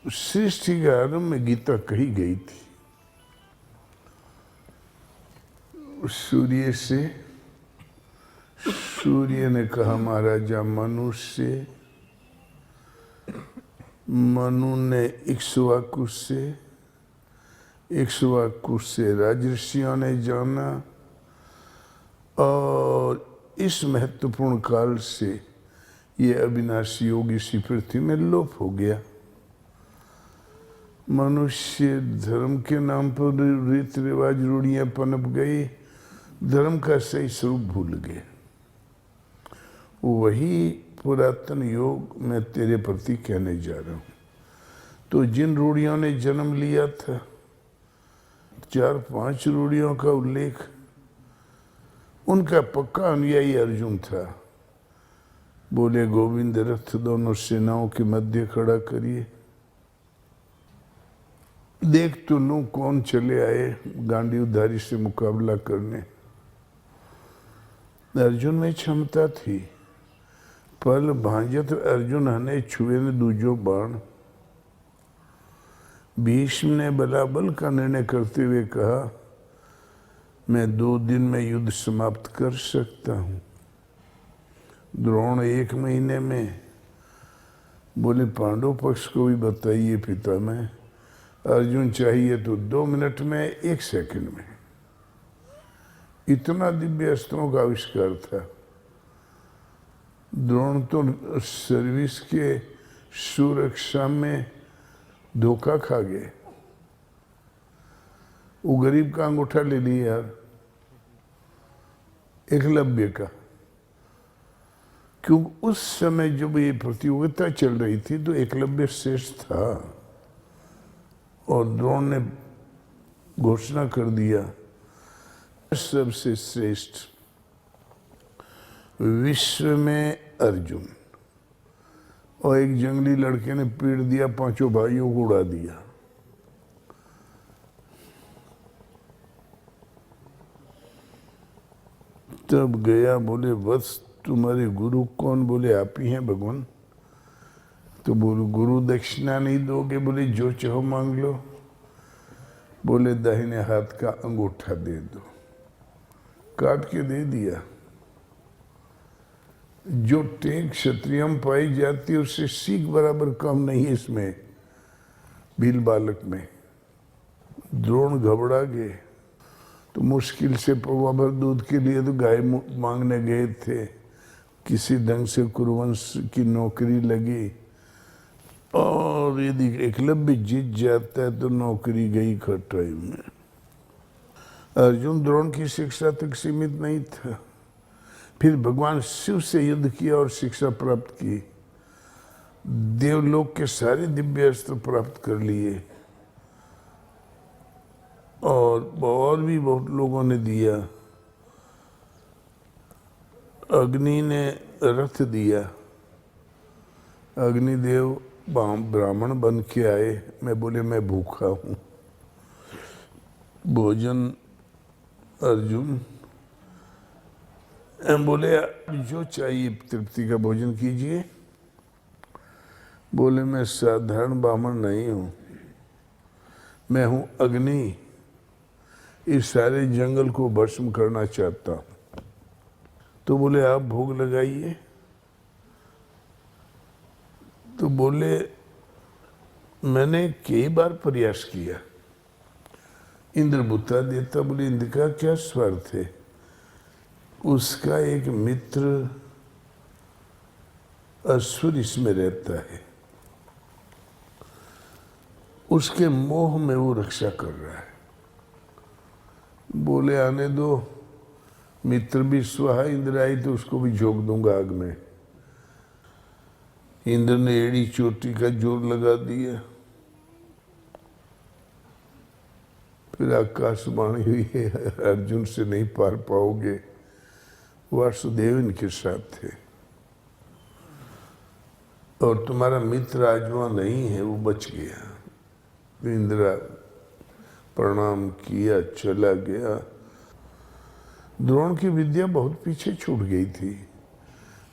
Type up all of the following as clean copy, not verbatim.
सृष्टि के आरंभ में गीता कही गई थी। सूर्य से सूर्य ने कहा महाराजा मनु से, मनु ने इक्ष्वाकु से, इक्ष्वाकु से राजर्षियों ने जाना, और इस महत्वपूर्ण काल से ये अविनाशी योग इसी पृथ्वी में लोप हो गया। मनुष्य धर्म के नाम पर रीति रिवाज रूढ़ियां पनप गई, धर्म का सही स्वरूप भूल गए। वही पुरातन योग मैं तेरे प्रति कहने जा रहा हूं। तो जिन रूढ़ियों ने जन्म लिया था, 4-5 रूढ़ियों का उल्लेख, उनका पक्का अनुयायी अर्जुन था। बोले गोविंद रथ दोनों सेनाओं के मध्य खड़ा करिए, देख तो लू कौन चले आए गांडीवधारी से मुकाबला करने। अर्जुन में क्षमता थी, पल भांजत अर्जुन हने छुए न दूजो बाण। भीष्म ने बलाबल का निर्णय करते हुए कहा, मैं 2 दिन में युद्ध समाप्त कर सकता हूं। द्रोण 1 महीने में। बोले पांडव पक्ष को भी बताइए पितामह। अर्जुन चाहिए तो 2 मिनट में, 1 सेकंड में। इतना दिव्य अस्त्रों का आविष्कार था। द्रोण तो सर्विस के सुरक्षा में धोखा खा गए। वो गरीब का अंगूठा ले लिया यार, एकलव्य का। क्यों उस समय जब ये प्रतियोगिता चल रही थी तो एकलव्य श्रेष्ठ था, और द्रोण ने घोषणा कर दिया सबसे श्रेष्ठ विश्व में अर्जुन। और एक जंगली लड़के ने पीट दिया, 5 भाइयों को उड़ा दिया। तब गया, बोले वत्स तुम्हारे गुरु कौन? बोले आप ही हैं भगवान। तो बोले गुरु दक्षिणा नहीं दोगे? बोले जो चाहो मांग लो। बोले दाहिने हाथ का अंगूठा दे दो। काट के दे दिया। जो टेक क्षत्रिय में पाई जाती है उससे सीख बराबर कम नहीं है इसमें, भील बालक में। द्रोण घबरा गए। तो मुश्किल से पौवा भर दूध के लिए तो गाय मांगने गए थे। किसी ढंग से कुरुवंश की नौकरी लगी, और यदि एकलव्य जीत जाता है तो नौकरी गई खटाई में। अर्जुन द्रोण की शिक्षा तक सीमित नहीं था। फिर भगवान शिव से युद्ध किया और शिक्षा प्राप्त की। देवलोक के सारे दिव्य अस्त्र प्राप्त कर लिए, और भी बहुत लोगों ने दिया। अग्नि ने रथ दिया। अग्निदेव ब्राह्मण बन के आए। मैं बोले मैं भूखा हूँ। भोजन अर्जुन बोले जो चाहिए तृप्ति का भोजन कीजिए। बोले मैं साधारण ब्राह्मण नहीं हूँ, मैं हूँ अग्नि। इस सारे जंगल को भस्म करना चाहता हूँ। तो बोले आप भोग लगाइए। तो बोले मैंने कई बार प्रयास किया, इंद्र बुता देता। बोले इंद्र का क्या स्वार्थ है? उसका एक मित्र असुर इसमें रहता है, उसके मोह में वो रक्षा कर रहा है। बोले आने दो, मित्र भी स्वाहा। इंद्र आई तो उसको भी झोंक दूंगा आग में। इंद्र ने एड़ी चोटी का जोर लगा दिया। फिर आकाशवाणी हुई है, अर्जुन से नहीं पार पाओगे। वासुदेव इनके साथ थे, और तुम्हारा मित्र आज वहां नहीं है, वो बच गया। इंद्र प्रणाम किया, चला गया। द्रोण की विद्या बहुत पीछे छूट गई थी,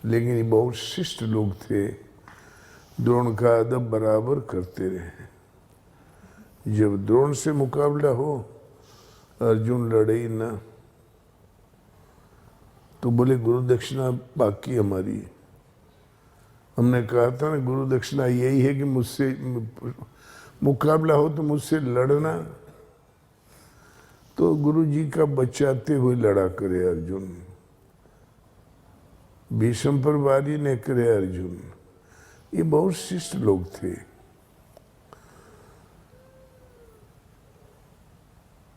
लेकिन ये बहुत शिष्ट लोग थे। द्रोण का अदब बराबर करते रहे। जब द्रोण से मुकाबला हो, अर्जुन लड़े ही ना, तो बोले गुरु दक्षिणा बाकी हमारी। हमने कहा था ना गुरु दक्षिणा यही है कि मुझसे मुकाबला हो तो मुझसे लड़ना। तो गुरु जी का बचाते हुए लड़ा करे अर्जुन। भीष्म पर वारी ने करे अर्जुन। ये बहुत शिष्ट लोग थे।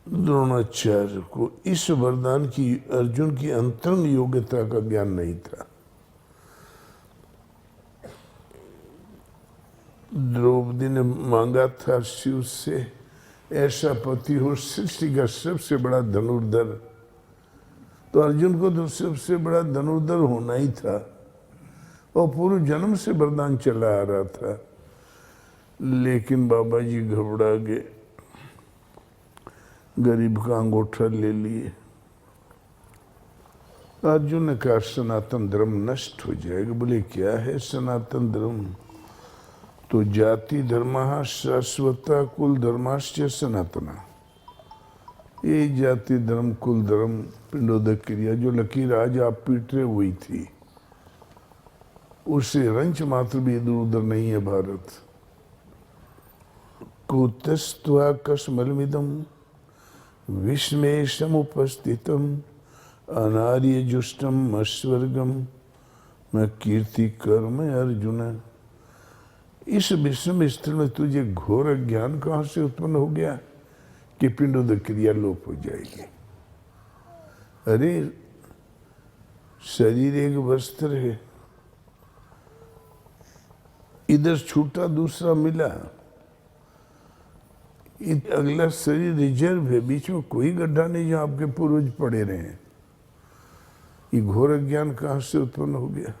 द्रोणाचार्य को इस वरदान की अर्जुन की अंतरंग योग्यता का ज्ञान नहीं था। द्रौपदी ने मांगा था शिव से ऐसा पति हो सृष्टि का सबसे बड़ा धनुर्धर, तो अर्जुन को तो सबसे बड़ा धनुर्धर होना ही था और पूर्व जन्म से वरदान चला आ रहा था। लेकिन बाबा जी घबरा गए, गरीब का अंगूठा ले लिए। अर्जुन ने कहा सनातन धर्म नष्ट हो जाएगा। बोले क्या है सनातन धर्म? तो जाति धर्म शाश्वता कुल धर्माश्च सनातना। ये जाति धर्म कुल धर्म पिंडोदक क्रिया जो लकीर आज आप पीट रहे हुई थी, उससे रंच मात्र भी इधर उधर नहीं है भारत। कुतस्त्वा कस्मलमिदम विस्मेशम उपस्थितम अनार्य जुष्टम अस्वर्गम मैं कीर्ति कर्म अर्जुन। इस विषम स्थिति में तुझे घोर ज्ञान कहां से उत्पन्न हो गया कि पिंडोदक क्रिया लोप हो जाएगी? अरे शरीर एक वस्त्र है, इधर छूटा दूसरा मिला, अगला शरीर रिजर्व है, बीच में कोई गड्ढा नहीं जहां आपके पूर्वज पड़े रहे हैं। ये घोर ज्ञान कहां से उत्पन्न हो गया?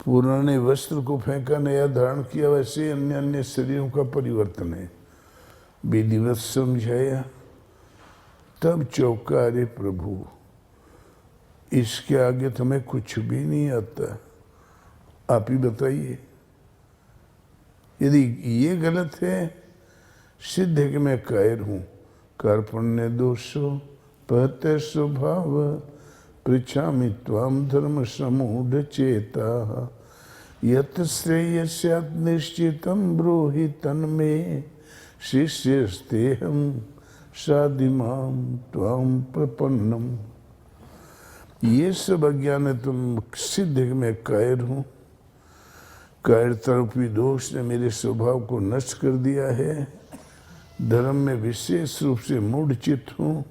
पुराने वस्त्र को फेंका, नया धारण किया, वैसे अन्य अन्य शरीरों का परिवर्तन है। विधिवत समझाया तब चौंका, अरे प्रभु इसके आगे तो हमें कुछ भी नहीं आता, आप ही बताइए। यदि ये गलत है, सिद्ध है कि मैं कायर हूं। कार्पण्य दोषो पहते स्वभाव पृच्छामि त्वाम धर्म समूढ़ चेता यत श्रेयस्यात् निश्चितं ब्रूहि तन्मे शिष्यस्तेहं साधिमां त्वाम प्रपन्नम। ये सब अज्ञान है, तुम सिद्ध है कि मैं कायर हूं। कायरता रूपी दोष ने मेरे स्वभाव को नष्ट कर दिया है। धर्म में विशेष रूप से मूढ़ चित्त हूं।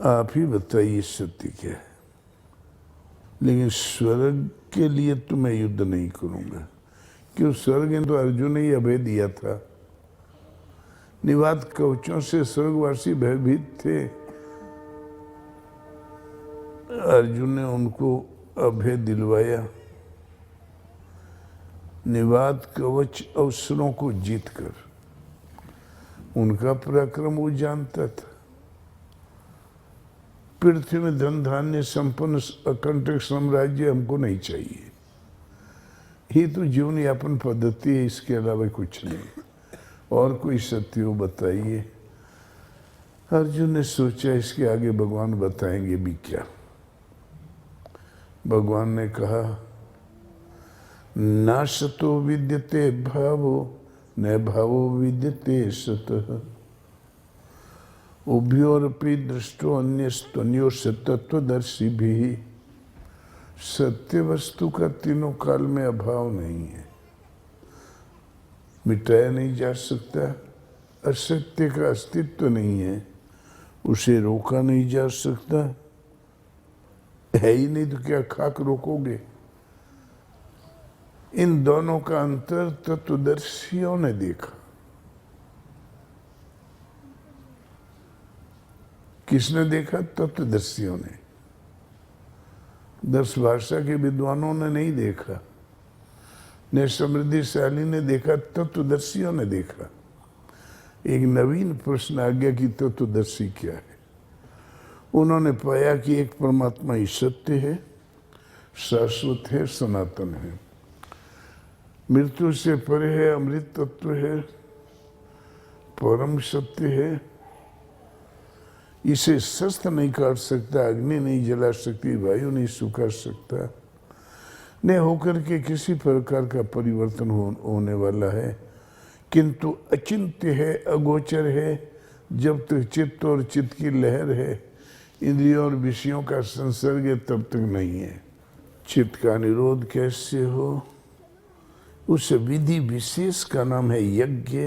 आप ही बताइए सत्य क्या है? लेकिन स्वर्ग के लिए तो मैं युद्ध नहीं करूंगा। क्यों? स्वर्ग ने तो अर्जुन ने ही अभय दिया था। निवात कवचों से स्वर्गवासी भयभीत थे, अर्जुन ने उनको अभय दिलवाया। निवात कवच अवसरों को जीतकर उनका पराक्रम वो जानता था। पृथ्वी में धन धान्य संपन्न अकंटक साम्राज्य हमको नहीं चाहिए। ये तो जीवन यापन पद्धति है, इसके अलावा कुछ नहीं। और कोई सत्य हो बताइए। अर्जुन ने सोचा इसके आगे भगवान बताएंगे भी क्या। भगवान ने कहा ना सतो विद्यते भावो न भावो विद्यते सतः उभयोरपि दृष्टो अन्यस्तन्यो सतत्वदर्शी भी। सत्य वस्तु का तीनों काल में अभाव नहीं है, मिटाया नहीं जा सकता। असत्य का अस्तित्व नहीं है, उसे रोका नहीं जा सकता। है ही नहीं तो क्या खाक रोकोगे? इन दोनों का अंतर तत्वदर्शियों ने देखा। किसने देखा? तत्वदर्शियों ने। दर्श भाषा के विद्वानों ने नहीं देखा, न समृद्धिशाली ने देखा, तत्वदर्शियों ने देखा। एक नवीन प्रश्न आ गया कि तत्वदर्शी क्या है। उन्होंने पाया कि एक परमात्मा ही सत्य है, शाश्वत है, सनातन है, मृत्यु से परे है, अमृत तत्व है, परम सत्य है। इसे शस्त्र नहीं काट सकता, अग्नि नहीं जला सकती, वायु नहीं सुखा सकता, न होकर के किसी प्रकार का परिवर्तन होने वाला है, किंतु अचिंत्य है, अगोचर है। जब तक चित्त और चित्त की लहर है, इंद्रियों और विषयों का संसर्ग है, तब तक नहीं है। चित्त का निरोध कैसे हो? उस विधि विशेष का नाम है यज्ञ,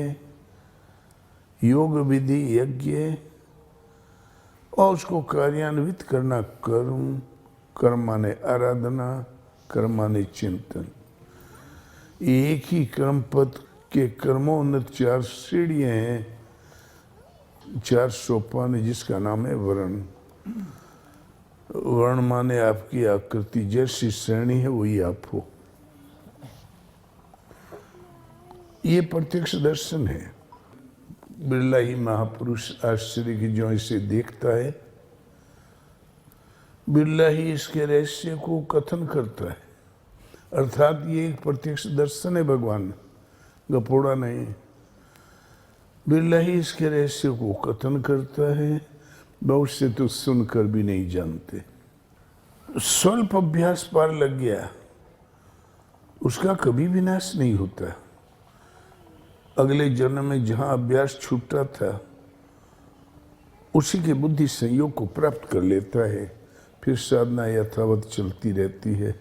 योग विधि यज्ञ, और उसको कार्यान्वित करना कर्म, कर्म माने आराधना, कर्म माने चिंतन। एक ही कर्म पद के कर्मोन्नत 4 सीढ़ियां हैं, 4 सोपान है, जिसका नाम है वर्ण। वर्ण माने आपकी आकृति, जैसी श्रेणी है वही आप हो। ये प्रत्यक्ष दर्शन है। बिरला ही महापुरुष आश्चर्य की जो इसे देखता है, बिरला ही इसके रहस्य को कथन करता है। अर्थात ये एक प्रत्यक्ष दर्शन है भगवान, गपोड़ा नहीं। बिरला ही इसके रहस्य को कथन करता है, बहुत से तो सुनकर भी नहीं जानते। स्वल्प अभ्यास पार लग गया, उसका कभी विनाश नहीं होता। अगले जन्म में जहां अभ्यास छूटा था, उसी के बुद्धि संयोग को प्राप्त कर लेता है, फिर साधना यथावत चलती रहती है।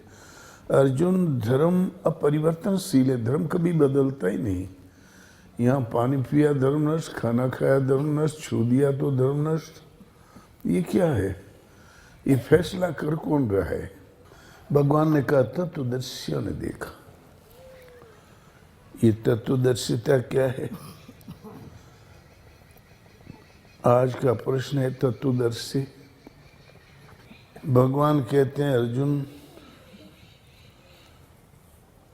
अर्जुन, धर्म अपरिवर्तनशील है, धर्म कभी बदलता ही नहीं। यहाँ पानी पिया धर्म नष्ट, खाना खाया धर्म नष्ट, छू दिया तो धर्म नष्ट। ये क्या है? ये फैसला कर कौन रहा है? भगवान ने कहा तत्वदर्शियों ने देखा। ये तत्वदर्शिता क्या है? आज का प्रश्न है तत्वदर्शी। भगवान कहते हैं, अर्जुन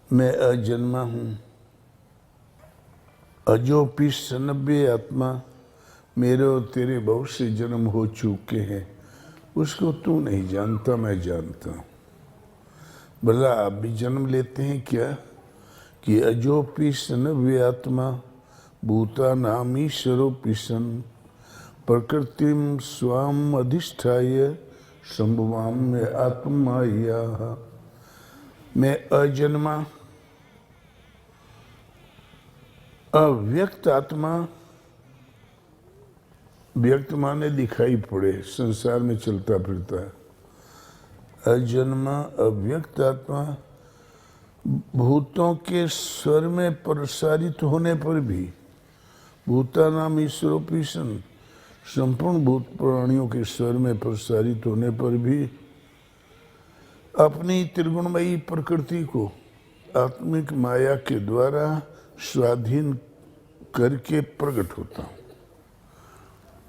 मैं अजन्मा हूं, अजोपि सनभ्य आत्मा, मेरे और तेरे बहुत से जन्म हो चुके हैं, उसको तू नहीं जानता, मैं जानता हूं। भला आप भी जन्म लेते हैं क्या? कि अजोपि सनभ्य आत्मा भूता नाम ईश्वरोपि सन प्रकृतिम स्वाम अधिष्ठाय संभवाम में आत्माया। मैं अजन्मा, अव्यक्त आत्मा, व्यक्त माने दिखाई पड़े, संसार में चलता फिरता है। अजन्मा अव्यक्त आत्मा, भूतों के स्वर में प्रसारित होने पर भी, भूता नाम ईश्वरोपि सन, संपूर्ण भूत प्राणियों के स्वर में प्रसारित होने पर भी अपनी त्रिगुणमयी प्रकृति को आत्मिक माया के द्वारा स्वाधीन करके प्रकट होता हूं।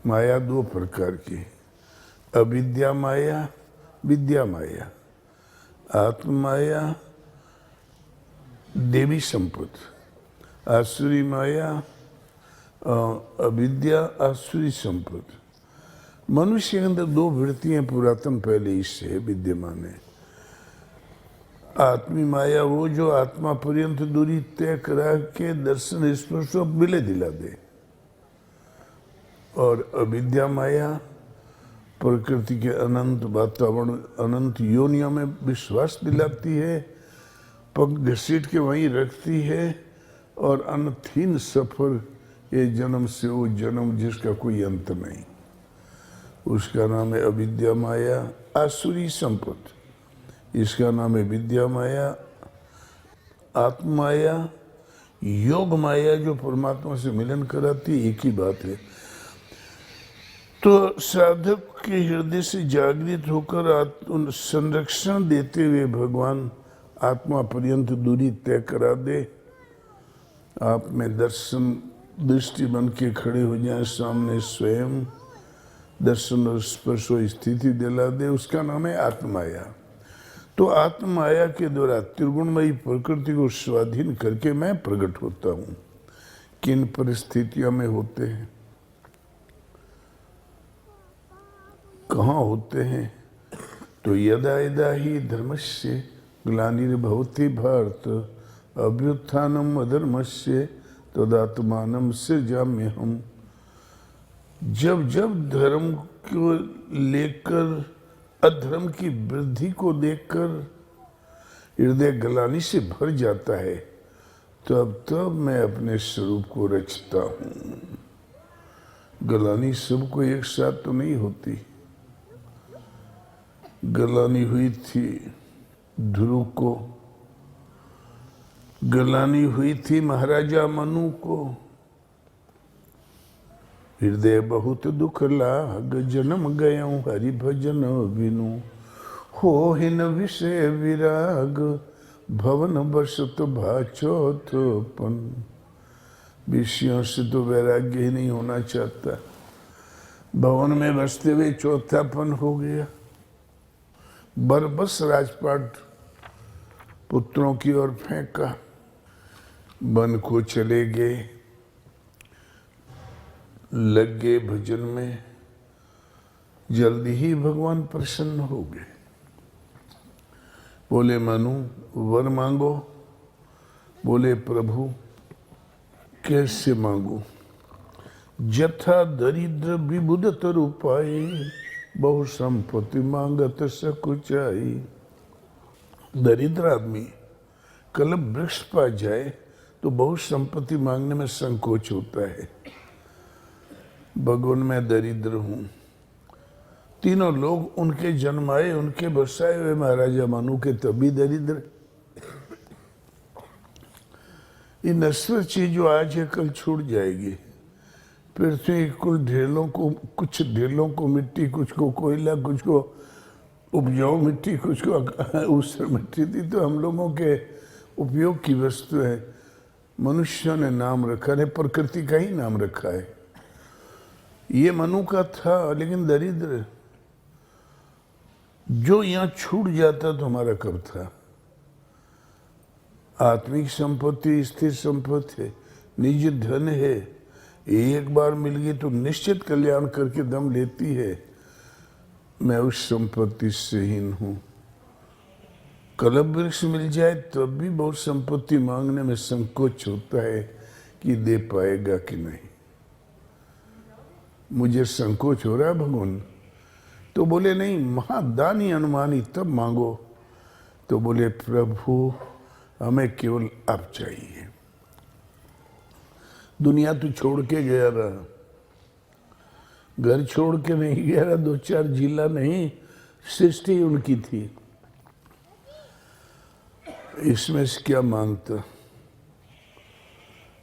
माया 2 प्रकार की, अविद्या माया, विद्या माया। आत्माया देवी संपत्ति, आसुरी माया अविद्या, आसुरी संपत्ति। मनुष्य के अंदर 2 वृत्तियां पुरातन पहले ही से विद्यमान है। आत्मी माया वो जो आत्मा पर्यंत दूरी तय करा के दर्शन स्पर्श मिले दिला दे, और अविद्या माया प्रकृति के अनंत वातावरण, अनंत योनियों में विश्वास दिलाती है, पग घसीट के वहीं रखती है, और अनथहीन सफर, ये जन्म से वो जन्म जिसका कोई अंत नहीं, उसका नाम है अविद्या माया। आसुरी संपत्ति, इसका नाम है विद्या माया। आत्माया योग माया जो परमात्मा से मिलन कराती, एक ही बात है। तो साधक के हृदय से जागृत होकर संरक्षण देते हुए भगवान आत्मा पर्यंत दूरी तय करा दे, आप में दर्शन दृष्टि बन के खड़े हो जाए सामने, स्वयं दर्शन और स्पर्श स्थिति दिला दे, उसका नाम है आत्माया। तो आत्माया के द्वारा त्रिगुणमयी प्रकृति को स्वाधीन करके मैं प्रकट होता हूं। किन परिस्थितियों में होते हैं, कहाँ होते हैं? तो यदा यदा ही धर्मस्य ग्लानिर्भवति भारत अभ्युत्थानम अधर्मस्य तदात्मानं सृजाम्यहम्। जब जब धर्म को लेकर अधर्म की वृद्धि को देखकर हृदय ग्लानि से भर जाता है, तब तब मैं अपने स्वरूप को रचता हूँ। ग्लानि सबको एक साथ तो नहीं होती। ग्लानि हुई थी ध्रुव को, ग्लानि हुई थी महाराजा मनु को। हृदय बहुत दुख लाग जन्म गयऊँ हरि भजन बिनु। हो हिन विषय विराग भवन बसत भाचौथपन। विषयों से तो वैराग्य ही नहीं होना चाहता, भवन में बसते हुए चौथापन हो गया। बरबस राजपाट पुत्रों की ओर फेंका, वन को चले गए, लग गए भजन में। जल्दी ही भगवान प्रसन्न हो गए। बोले मनु वर मांगो। बोले प्रभु कैसे मांगू? जथा दरिद्र विबुध रूपाए बहु संपत्ति मांगत सकुचाई। दरिद्र आदमी कलम वृक्ष पा जाए तो बहुत संपत्ति मांगने में संकोच होता है। भगवान मैं दरिद्र हूं। तीनों लोग उनके जन्माए, उनके बसाए हुए महाराजा मनु के तभी दरिद्र। ये नश्वर चीज जो आज है कल छूट जाएगी। पृथ्वी कुल ढेलों को, कुछ ढेलों को मिट्टी, कुछ को कोयला, कुछ को उपजाऊ मिट्टी, कुछ को ऊसर मिट्टी थी, तो हम लोगों के उपयोग की वस्तु है। मनुष्यों ने नाम रखा है, प्रकृति का ही नाम रखा है। ये मनु का था, लेकिन दरिद्र। जो यहाँ छूट जाता तो हमारा कब था? आत्मिक संपत्ति स्थिर संपत्ति है, निज धन है, एक बार मिल गई तो निश्चित कल्याण करके दम लेती है। मैं उस संपत्ति से हीन हूं। कलम वृक्ष मिल जाए तब भी बहुत संपत्ति मांगने में संकोच होता है कि दे पाएगा कि नहीं। मुझे संकोच हो रहा है भगवान। तो बोले नहीं, महादानी अनुमानी तब मांगो। तो बोले प्रभु हमें केवल आप चाहिए। दुनिया तो छोड़ के गया रहा, घर छोड़ के नहीं गया रहा, 2-4 जिला नहीं, सृष्टि उनकी थी। इसमें से क्या मांगता?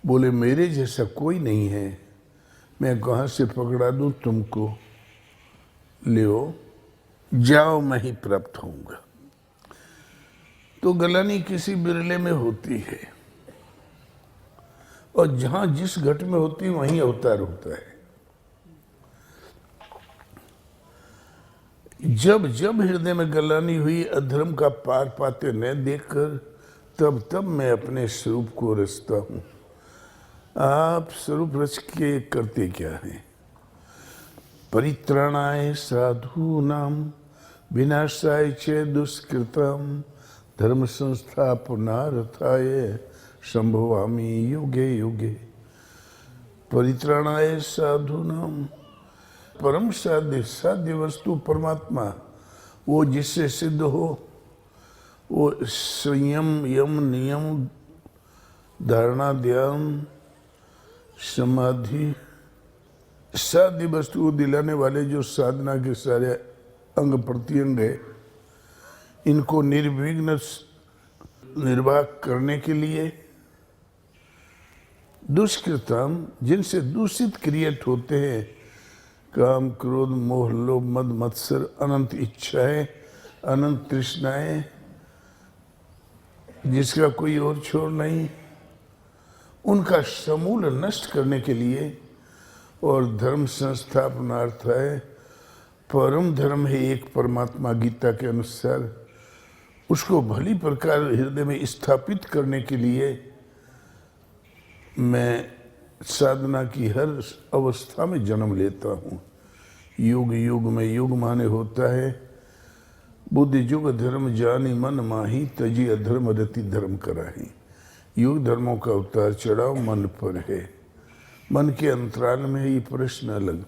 बोले मेरे जैसा कोई नहीं है, मैं कहां से पकड़ा दूं तुमको? लियो जाओ, मैं ही प्राप्त होऊंगा। तो ग्लानि किसी बिरले में होती है, और जहां जिस घट में होती है वहीं अवतार होता है। जब जब हृदय में ग्लानि हुई अधर्म का पार पाते न देखकर, तब तब मैं अपने स्वरूप को रचता हूं। आप स्वरूप रच के करते क्या हैं? परित्राणाय साधूनां विनाशाय च दुष्कृतां धर्म संस्थापनार्थाय संभवामि युगे युगे। परित्राणाय साधूनां, परम साध्य साध्य वस्तु परमात्मा, वो जिससे सिद्ध हो, वो संयम यम नियम धारणा ध्यान समाधि साध्य वस्तु को दिलाने वाले जो साधना के सारे अंग प्रत्यंग है, इनको निर्विघ्न निर्वाह करने के लिए दुष्कृतम, जिनसे दूषित क्रिएट होते हैं, काम क्रोध मोह लोभ मद मत्सर, अनंत इच्छाएं, अनंत तृष्णाएं, जिसका कोई और छोर नहीं, उनका समूल नष्ट करने के लिए और धर्म संस्थापनार्थ है। परम धर्म है एक परमात्मा, गीता के अनुसार उसको भली प्रकार हृदय में स्थापित करने के लिए मैं साधना की हर अवस्था में जन्म लेता हूँ। युग युग में, युग माने होता है बुद्धि जुग धर्म जानी मन माही, तजी अधर्म अदति धर्म कराही। युग धर्मों का उतार चढ़ाव मन पर है। मन के अंतराल में ये प्रश्न अलग